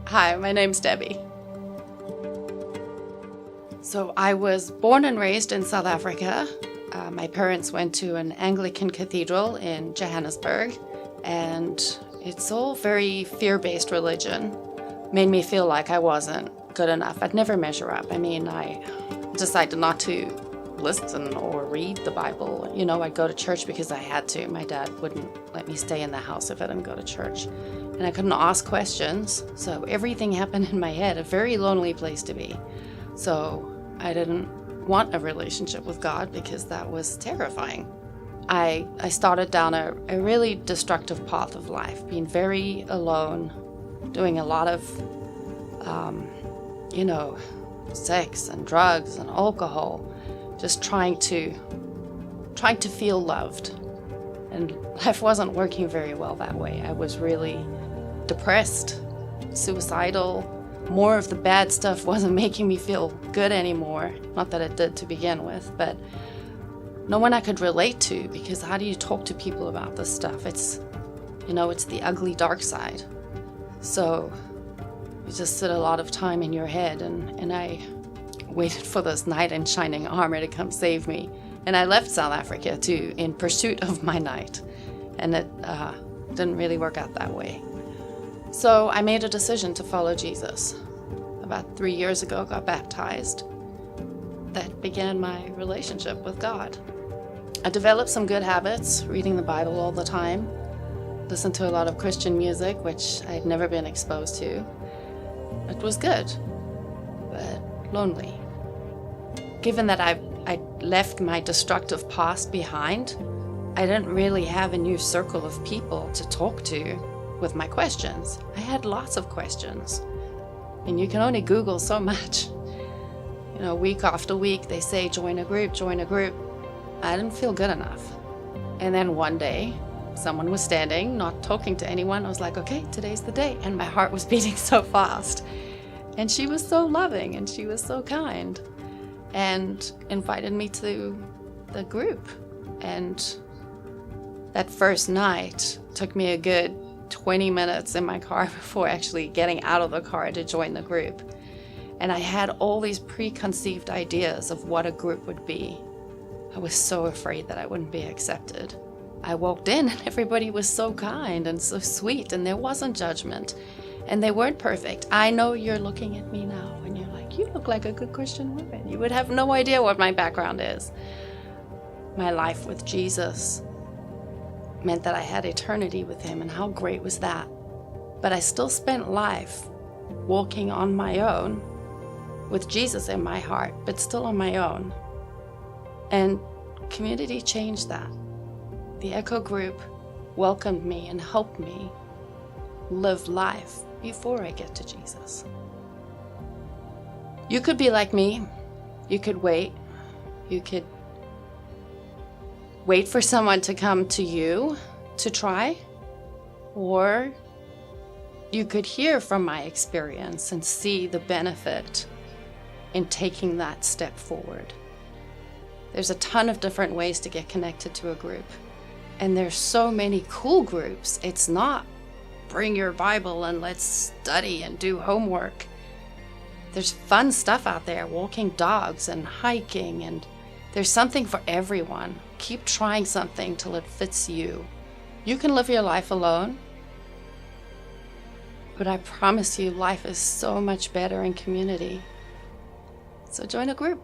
Hi, my name's Debbie. So I was born and raised in South Africa. My parents went to an Anglican cathedral in Johannesburg, and it's all very fear-based religion. Made me feel like I wasn't good enough. I'd never measure up. I decided not to listen or read the Bible. I'd go to church because I had to. My dad wouldn't let me stay in the house if I didn't go to church. And I couldn't ask questions, so everything happened in my head, a very lonely place to be. So I didn't want a relationship with God because that was terrifying. I started down a really destructive path of life, being very alone, doing a lot of, sex and drugs and alcohol, just trying to feel loved. And life wasn't working very well that way. I was really depressed, suicidal. More of the bad stuff wasn't making me feel good anymore. Not that it did to begin with, but no one I could relate to, because how do you talk to people about this stuff? It's the ugly dark side. So you just sit a lot of time in your head, and I waited for this knight in shining armor to come save me. And I left South Africa too in pursuit of my knight, and it didn't really work out that way. So I made a decision to follow Jesus. About 3 years ago, got baptized. That began my relationship with God. I developed some good habits, reading the Bible all the time, listened to a lot of Christian music, which I'd never been exposed to. It was good, but lonely. Given that I left my destructive past behind, I didn't really have a new circle of people to talk to with my questions. I had lots of questions, and you can only Google so much. Week after week they say, join a group. I didn't feel good enough. And then one day, someone was standing, not talking to anyone. I was like, okay, today's the day. And my heart was beating so fast. And she was so loving, and she was so kind, and invited me to the group. And that first night took me a good 20 minutes in my car before actually getting out of the car to join the group. And I had all these preconceived ideas of what a group would be. I was so afraid that I wouldn't be accepted. I walked in and everybody was so kind and so sweet, and there wasn't judgment, and they weren't perfect. I know you're looking at me now and you're like, you look like a good Christian woman. You would have no idea what my background is. My life with Jesus meant that I had eternity with him, and how great was that? But I still spent life walking on my own with Jesus in my heart, but still on my own. And community changed that. The Echo group welcomed me and helped me live life before I get to Jesus. You could be like me. You could wait. You could wait for someone to come to you to try, or you could hear from my experience and see the benefit in taking that step forward. There's a ton of different ways to get connected to a group, and there's so many cool groups. It's not bring your Bible and let's study and do homework. There's fun stuff out there, walking dogs and hiking, and there's something for everyone. Keep trying something till it fits you. You can live your life alone, but I promise you life is so much better in community. So join a group.